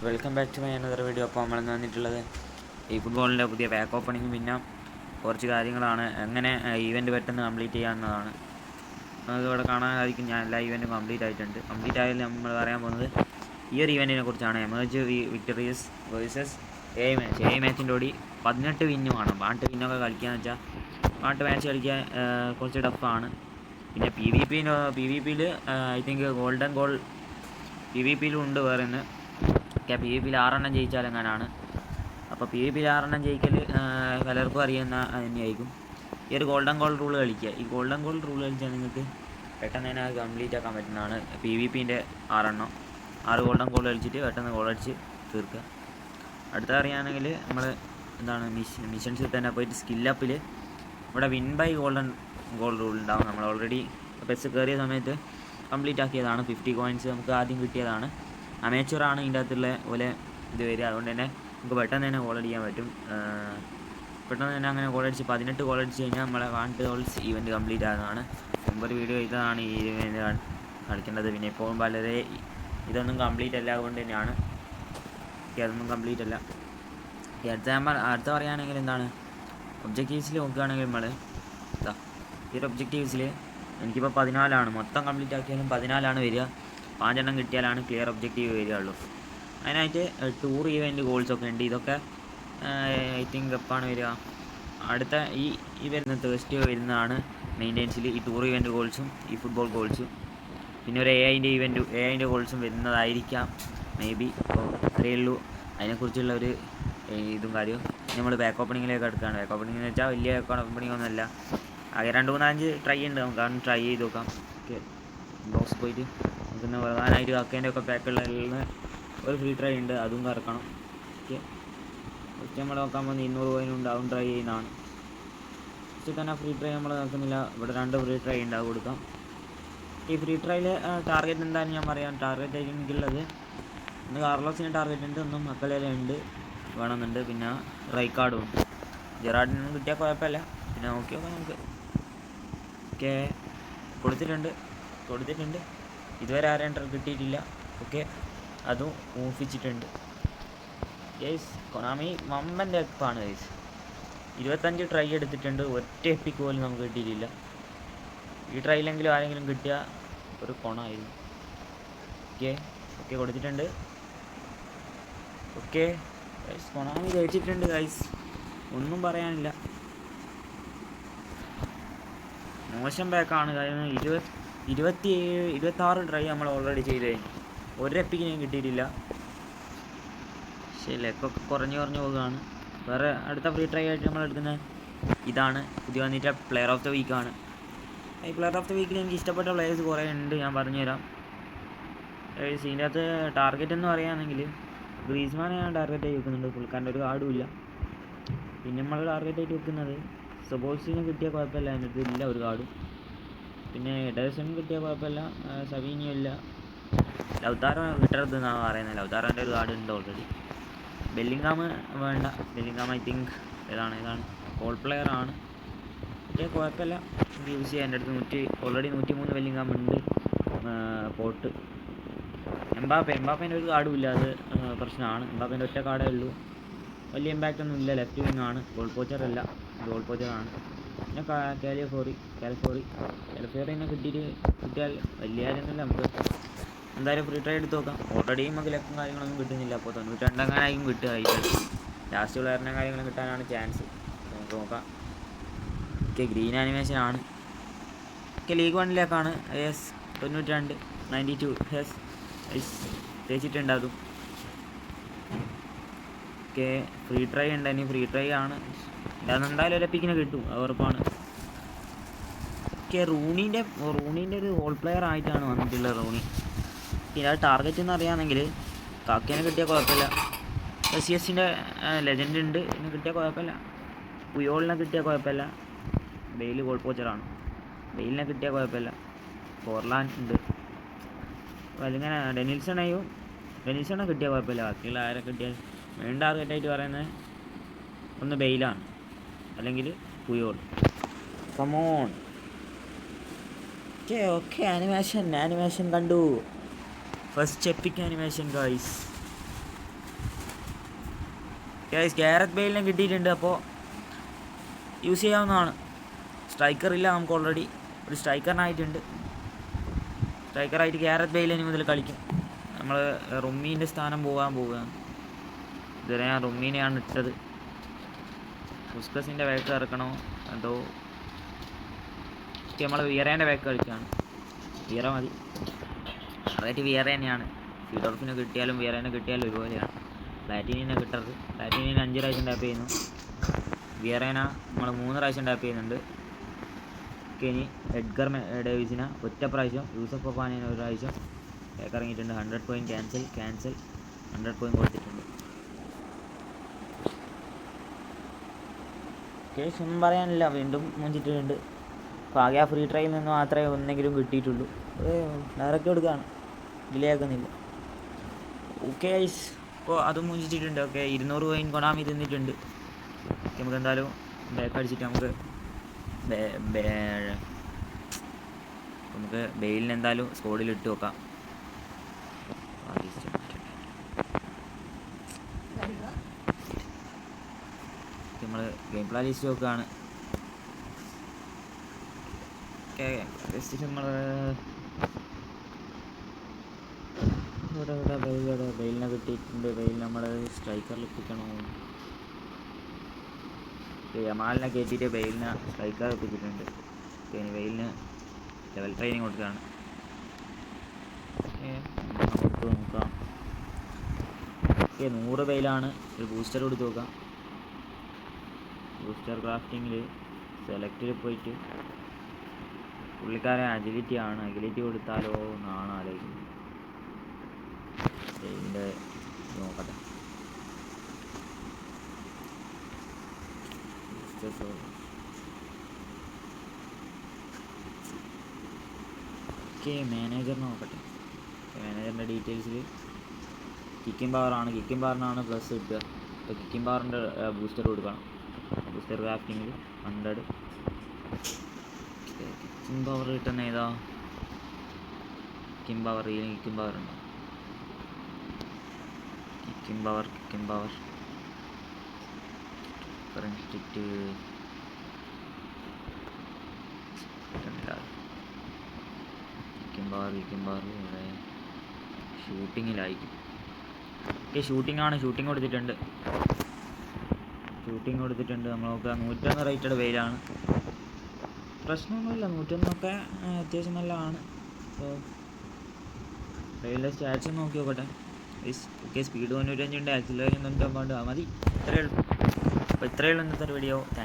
Welcome back to my another video. അപ്പോൾ നമ്മളെന്ന് വന്നിട്ടുള്ളത് ഈ ഫുട്ബോളിൻ്റെ പുതിയ പാക്ക് ഓപ്പണിങ് പിന്നെ കുറച്ച് കാര്യങ്ങളാണ്, എങ്ങനെ ഈവൻറ്റ് പെട്ടെന്ന് കംപ്ലീറ്റ് ചെയ്യാവുന്നതാണ്. നമുക്ക് ഇവിടെ കാണാൻ സാധിക്കും. ഞാൻ എല്ലാ ഈവൻറ്റും കംപ്ലീറ്റ് ആയിട്ടുണ്ട്. കംപ്ലീറ്റ് ആയാലും നമ്മൾ പറയാൻ പോകുന്നത് ഈ ഒരു ഈവൻറ്റിനെ കുറിച്ചാണ്. എമർജ് വിക്ടറീസ് വേഴ്സസ് മാച്ചിൻ്റെ ഓടി 18 വിന്നും ആണ്. 18 വിന്നൊക്കെ കളിക്കുകയെന്ന് വെച്ചാൽ 18 മാച്ച് കളിക്കാൻ കുറച്ച് ടഫാണ്. പിന്നെ പി വി പിയിൽ I think golden goal P V പിയിലും ഉണ്ട്. വേറെ ഒന്ന് പി വി പിയിൽ 6 ജയിച്ചാലെങ്ങാനാണ്. അപ്പോൾ പി വി പിയിൽ 6 ജയിക്കൽ പലർക്കും അറിയുന്ന തന്നെയായിരിക്കും. ഈ ഒരു ഗോൾഡൻ ഗോൾ റൂൾ കളിക്കുക. ഈ ഗോൾഡൻ ഗോൾ റൂൾ കളിച്ചാൽ നിങ്ങൾക്ക് പെട്ടെന്ന് തന്നെ അത് കംപ്ലീറ്റ് ആക്കാൻ പറ്റുന്നതാണ്. പി വി പിൻ്റെ 6 ഗോൾഡൻ ഗോൾ കളിച്ചിട്ട് പെട്ടെന്ന് ഗോൾ അടിച്ച് തീർക്കുക. അടുത്ത അറിയുകയാണെങ്കിൽ നമ്മൾ എന്താണ് മിഷൻസിൽ തന്നെ പോയിട്ട് സ്കില്ലപ്പിൽ ഇവിടെ win by golden goal rule ഉണ്ടാവും. നമ്മൾ ഓൾറെഡി ബസ് കയറിയ സമയത്ത് കംപ്ലീറ്റ് ആക്കിയതാണ്. 50 കോയിൻസ് നമുക്ക് ആദ്യം കിട്ടിയതാണ്. അമേച്ചറാണ് ഇതിൻ്റെ അകത്തുള്ള പോലെ ഇത് വരിക. അതുകൊണ്ട് തന്നെ നമുക്ക് പെട്ടെന്ന് തന്നെ ഗോൾ അടിക്കാൻ പറ്റും. പെട്ടെന്ന് തന്നെ അങ്ങനെ ഗോൾ അടിച്ച് 18 ഗോൾ അടിച്ച് കഴിഞ്ഞാൽ നമ്മളെ 1 ഗോൾസ് ഈവൻറ്റ് കംപ്ലീറ്റ് ആകുന്നതാണ്. മുമ്പൊരു വീഡിയോ ഇതാണ് ഈ ഈവൻറ്റ് കളിക്കേണ്ടത്. പിന്നെ ഇപ്പോൾ വളരെ ഇതൊന്നും കംപ്ലീറ്റ് അല്ല, അതുകൊണ്ട് തന്നെയാണ് അതൊന്നും കംപ്ലീറ്റ് അല്ല. അടുത്ത പറയുകയാണെങ്കിൽ എന്താണ് ഒബ്ജക്റ്റീവ്സിൽ നോക്കുകയാണെങ്കിൽ നമ്മൾ ഈ ഒരു ഒബ്ജക്റ്റീവ്സിൽ എനിക്കിപ്പോൾ 14 മൊത്തം കംപ്ലീറ്റ് ആക്കിയാലും 14 വരിക. 5 കിട്ടിയാലാണ് ക്ലിയർ ഒബ്ജക്റ്റീവ് വരികയുള്ളൂ. അതിനായിട്ട് ടൂർ ഈവൻറ്റ് ഗോൾസൊക്കെ ഉണ്ട്. ഇതൊക്കെ ഐ തിങ്ക് എപ്പോഴാണ് വരിക, അടുത്ത ഈ വരുന്ന തേഴ്സ്ഡേ വരുന്നതാണ് മെയിൻ്റെനൻസിൽ ഈ ടൂർ ഈവൻറ്റ് ഗോൾസും ഈ ഫുട്ബോൾ ഗോൾസും. പിന്നെ ഒരു എ ഐൻ്റെ ഗോൾസും വരുന്നതായിരിക്കാം മേ ബി. അപ്പോൾ ഇത്രയേ ഉള്ളൂ അതിനെക്കുറിച്ചുള്ള ഒരു ഇതും കാര്യവും. നമ്മൾ ബാക്ക് ഓപ്പണിങ്ങിലേക്ക് എടുക്കുകയാണ്. ബാക്ക് ഓപ്പണിംഗ് എന്ന് വെച്ചാൽ വലിയ ഓപ്പണിംഗ് ഒന്നുമല്ല, ആകെ 2-3-5 ട്രൈ ഉണ്ട്. നമുക്ക് ട്രൈ ചെയ്ത് നോക്കാം. ഓക്കെ, ബോക്സ് പോയിട്ട് നമുക്കിന്ന് പ്രധാനമായിട്ട് കക്കേൻ്റെ ഒക്കെ പാക്കുകളിൽ ഒരു ഫ്രീ ട്രൈ ഉണ്ട്, അതും കറക്കണം. ഓക്കെ, ഫസ്റ്റ് നമ്മൾ നോക്കാൻ പോകുന്നത് 200 കോയിനുണ്ട്, അതും ട്രൈ ചെയ്യുന്നതാണ്. ഫസ്റ്റ് തന്നെ ഫ്രീ ട്രൈ നമ്മൾ നോക്കുന്നില്ല. ഇവിടെ 2 ഫ്രീ ട്രൈ ഉണ്ട്, അത് കൊടുക്കാം. ഈ ഫ്രീ ട്രൈയിൽ ടാർഗറ്റ് എന്താണെന്ന് ഞാൻ പറയാം. ടാർഗറ്റ് ആയിട്ട് എനിക്കുള്ളത് ഒന്ന് കാർലോസിന് ടാർഗറ്റ് ഉണ്ട്, ഒന്നും മക്കളെല്ലാം വേണമെന്നുണ്ട്. പിന്നെ റൈക്കാർഡും ഉണ്ട്. ജെറാഡിനൊന്നും കിട്ടിയാൽ കുഴപ്പമില്ല. പിന്നെ നോക്കി നോക്കാം നമുക്ക്. ഓക്കെ, കൊടുത്തിട്ടുണ്ട്. ഇതുവരെ ആരും എൻ്റർ കിട്ടിയിട്ടില്ല. ഓക്കെ, അതും ഊഹിച്ചിട്ടുണ്ട്. ഗൈസ് കൊനാമി വമ്പൻ്റെ എപ്പാണ് ഗൈസ്. 25 ട്രൈ എടുത്തിട്ടുണ്ട്, ഒറ്റ എപ്പിക്ക് പോലും നമുക്ക് കിട്ടിയിട്ടില്ല. ഈ ട്രൈയിലെങ്കിലും ആരെങ്കിലും കിട്ടിയാൽ ഒരു കൊണായിരുന്നു. ഓക്കെ കൊടുത്തിട്ടുണ്ട്. ഓക്കെ ഗൈസ്, കൊനാമി ജയിച്ചിട്ടുണ്ട് ഗൈസ്, ഒന്നും പറയാനില്ല. മോശം ബാക്കാണ്. കാരണം 26 ട്രൈ നമ്മൾ ഓൾറെഡി ചെയ്ത് കഴിഞ്ഞു, ഒരു എപ്പിക്കിനെയും കിട്ടിയിട്ടില്ല. പക്ഷേ ലെക്കൊക്കെ കുറഞ്ഞു പോവുകയാണ്. വേറെ അടുത്ത ഫ്രീ ട്രൈ ആയിട്ട് നമ്മൾ എടുക്കുന്ന ഇതാണ്, പുതിയ വന്നിട്ട് പ്ലെയർ ഓഫ് ദ വീക്കാണ്. ഈ പ്ലെയർ ഓഫ് ദ വീക്കിൽ എനിക്ക് ഇഷ്ടപ്പെട്ട പ്ലെയേഴ്സ് കുറേ ഉണ്ട്, ഞാൻ പറഞ്ഞുതരാം. ഇതിൻ്റെ അകത്ത് ടാർഗറ്റ് എന്ന് പറയുകയാണെങ്കിൽ ഗ്രീസ്മാനെ ഞാൻ ടാർഗറ്റായി വെക്കുന്നുണ്ട്. പുള്ളിക്കാരൻ്റെ ഒരു കാർഡും ഇല്ല. പിന്നെ നമ്മൾ ടാർഗറ്റായിട്ട് വെക്കുന്നത് സബോൾസിനെ കിട്ടിയാൽ കുഴപ്പമില്ല, എൻ്റെ അടുത്ത് ഇല്ല ഒരു കാർഡും. പിന്നെ എഡേഴ്സൺ കിട്ടിയാൽ കുഴപ്പമില്ല, സവീനിയോ ഇല്ല. ലൗതാരോ കിട്ടരുത് എന്നാണ് പറയുന്നത്. ലൗതാരോൻ്റെ ഒരു കാർഡ് ഉണ്ട് ഓൾറെഡി. ബെല്ലിംഗാം വേണ്ട. ബെല്ലിംഗാം ഐ തിങ്ക് ഏതാണ് ഗോൾ പ്ലെയർ ആണ്. പക്ഷേ കുഴപ്പമില്ല, യൂസ് ചെയ്യാൻ. എൻ്റെ അടുത്ത് ഓൾറെഡി 103 ബെല്ലിംഗാം ഉണ്ട്. പോട്ട് എംബാപ്പേൻ്റെ ഒരു കാർഡും ഇല്ല, അത് പ്രശ്നമാണ്. എംബാപ്പേൻ്റെ ഒറ്റ കാർഡേ ഉള്ളൂ, വലിയ ഇമ്പാക്റ്റ് ഒന്നും ഇല്ല. ലെഫ്റ്റ് വിങ് ആണ്, ഗോൾ പോച്ചറല്ല, ഗോൾ പോച്ചറാണ്. പിന്നെ കാലിഫോറിനെ കിട്ടിയാൽ വലിയ കാര്യമൊന്നുമില്ല. നമുക്ക് എന്തായാലും ഫ്രീ ട്രൈ എടുത്ത് നോക്കാം. ഓൾറെഡി നമുക്ക് ലെഫ്റ്റും കാര്യങ്ങളൊന്നും കിട്ടുന്നില്ല. അപ്പോൾ 92 കിട്ടുക. ലാസ്റ്റ് പ്ലെയറിൻ്റെ കാര്യങ്ങളും കിട്ടാനാണ് ചാൻസ്. നമുക്ക് നോക്കാം. ഓക്കെ, ഗ്രീൻ ആനിമേഷൻ ആണ്. Okay, league 1 yes. 92 യെസ് തേച്ചിട്ടുണ്ട് അതും. ഓക്കെ, ഫ്രീ ട്രൈ ഉണ്ട്. ഇനി ഫ്രീ ട്രൈ ആണ്, എന്തായാലും ഒരു എപ്പിക്കിനെ കിട്ടും, അത് ഉറപ്പാണ്. ഓക്കെ, റൂണീൻ്റെ ഒരു ഗോൾ പ്ലെയർ ആയിട്ടാണ് വന്നിട്ടുള്ളത് റൂണി. പിന്നെ അത് ടാർഗറ്റ് എന്ന് അറിയാമെങ്കിൽ കാക്കേനെ കിട്ടിയാൽ കുഴപ്പമില്ല. SCSൻ്റെ ലെജൻഡ് ഉണ്ട്, ഇതിനെ കിട്ടിയാൽ കുഴപ്പമില്ല. പുയോളിനെ കിട്ടിയാൽ കുഴപ്പമില്ല. ബെയില് ഗോൾ പോച്ചറാണ്, ബെയിലിനെ കിട്ടിയാൽ കുഴപ്പമില്ല. ഫോർലാൻ ഉണ്ട്. അപ്പോൾ അതിങ്ങനെ ഡെനിൽസണെ കിട്ടിയാൽ കുഴപ്പമില്ല. ബാക്കിയുള്ള ആരെ കിട്ടിയാൽ മെയിൻ ടാർഗറ്റായിട്ട് പറയുന്നത് ഒന്ന് ബെയിലാണ്, അല്ലെങ്കിൽ പുയോൾ. കമോൺ. ഓക്കെ ആനിമേഷൻ കണ്ടു. First epic animation guys. Gareth ബെയിലിനെ കിട്ടിയിട്ടുണ്ട്. അപ്പോൾ യൂസ് ചെയ്യാവുന്നതാണ്. സ്ട്രൈക്കർ ഇല്ല നമുക്ക്, ഓൾറെഡി ഒരു സ്ട്രൈക്കറിനായിട്ടുണ്ട്. സ്ട്രൈക്കറായിട്ട് ഗാരത്ത് ബെയിൽ ഇനി മുതൽ കളിക്കും. നമ്മൾ റുമ്മീൻ്റെ സ്ഥാനം പോവുകയാണ്. ഇതുവരെ ഞാൻ റുമ്മീനെയാണ് ഇട്ടത്. ബുസ്കസിൻ്റെ ബാക്ക് ഇറക്കണോ അതോ നമ്മൾ വിയറേൻ്റെ ബാക്ക് കളിക്കുകയാണ്. വിയറ മതി, റേറ്റ് വിയറ തന്നെയാണ്. സീഡോർഫിനെ കിട്ടിയാലും വിയറേനെ കിട്ടിയാലും ഒരുപോലെയാണ്. പ്ലാറ്റിനിനെ കിട്ടരുത്. പ്ലാറ്റിനിനെ 5 പ്രാവശ്യം ടാപ്പ് ചെയ്യുന്നു. വിയറേന നമ്മൾ 3 പ്രാവശ്യം ടാപ്പ് ചെയ്യുന്നുണ്ട്. ഇനി എഡ്ഗർ ഡേവിസിനെ ഒറ്റ പ്രാവശ്യം, യൂസഫ് ഒപ്പാനിനെ 1 പ്രാവശ്യം ബാക്ക് ഇറങ്ങിയിട്ടുണ്ട്. 100 പോയിൻറ്റ് ക്യാൻസൽ 100 പോയിൻറ്റ് കൊടുത്തിട്ടുണ്ട്. കേസ് ഒന്നും പറയാനില്ല, വീണ്ടും മുഞ്ചിട്ടുണ്ട്. അപ്പോൾ ആകെ ആ ഫ്രീ ട്രയലിൽ നിന്ന് മാത്രമേ ഒന്നെങ്കിലും കിട്ടിയിട്ടുള്ളൂ. ഡയറക്റ്റ് കൊടുക്കുകയാണ്, ഡിലേ ആക്കുന്നില്ല. ഓക്കെ ഐസ്, ഇപ്പോൾ അതും മുഞ്ചിട്ടുണ്ട്. Okay 200 point കൊണാമി തിന്നിട്ടുണ്ട്. നമുക്ക് എന്തായാലും ബാക്ക് അടിച്ചിട്ട് നമുക്ക് ബെയിലിന് എന്തായാലും സ്കോഡിൽ ഇട്ട് നോക്കാം. നമ്മൾ ഗെയിം പ്ലാൻ ലിസ്റ്റ് നോക്കുകയാണ്. നമ്മൾ ബെയിലിനെ കിട്ടിയിട്ടുണ്ട്. ബെയിൽ നമ്മൾ സ്ട്രൈക്കറിൽ എത്തിക്കണോ? യമാലിനെ കയറ്റിയിട്ട് ബെയിലിനെ സ്ട്രൈക്കർ എത്തിച്ചിട്ടുണ്ട്. പിന്നെ ബെയിലിന് ലെവൽ ട്രെയിനിങ് കൊടുക്കുകയാണ്. നമുക്ക് നോക്കാം. 100 ബെയിലാണ്. ഒരു ബൂസ്റ്റർ കൊടുത്ത് നോക്കാം. ബൂസ്റ്റർ ക്രാഫ്റ്റിങ്ങിൽ സെലക്റ്റിൽ പോയിട്ട് പുള്ളിക്കാരൻ അജിലിറ്റി കൊടുത്താലോ എന്നാണ് ആലോചിക്കുന്നത്. ഇതിൻ്റെ നോക്കട്ടെ. മാനേജർ നോക്കട്ടെ. മാനേജറിൻ്റെ ഡീറ്റെയിൽസിൽ കിക്കിംഗ് പവറിനാണ് പ്ലസ് കിട്ടുക. അപ്പോൾ കിക്കിംഗ് പവറിൻ്റെ ബൂസ്റ്റർ കൊടുക്കണം. ബൂസ്റ്റർ ക്രാഫ്റ്റിങ്ങിൽ 100. കിക്കിംഗ് പവർ കിട്ടുന്ന ഏതാ? കിക്കിംഗ് പവർ ഉണ്ടോ? കിക്കിംഗ് പവർ സ്റ്റിറ്റ് കിക്കിംഗ് പവർ ഇവിടെ ഷൂട്ടിങ്ങിലായിരിക്കും. ഷൂട്ടിംഗ് കൊടുത്തിട്ടുണ്ട്. നമ്മൾ നോക്കുക. 101 റേറ്റഡ് വെയിലാണ്. പ്രശ്നമൊന്നുമില്ല, 101 അത്യാവശ്യം നല്ലതാണ്. അപ്പോൾ വെയിലിൻ്റെ സ്റ്റാറ്റ്സ് നോക്കി നോക്കട്ടെ. ഓക്കെ, സ്പീഡ് 95 ഉണ്ട്, ആക്സിലറേഷൻ 95 മതി. ഇത്രയേ ഉള്ളൂ. അപ്പോൾ ഇത്രയേ ഉള്ളൂ ഇന്നത്തെ വീഡിയോ. Thank you.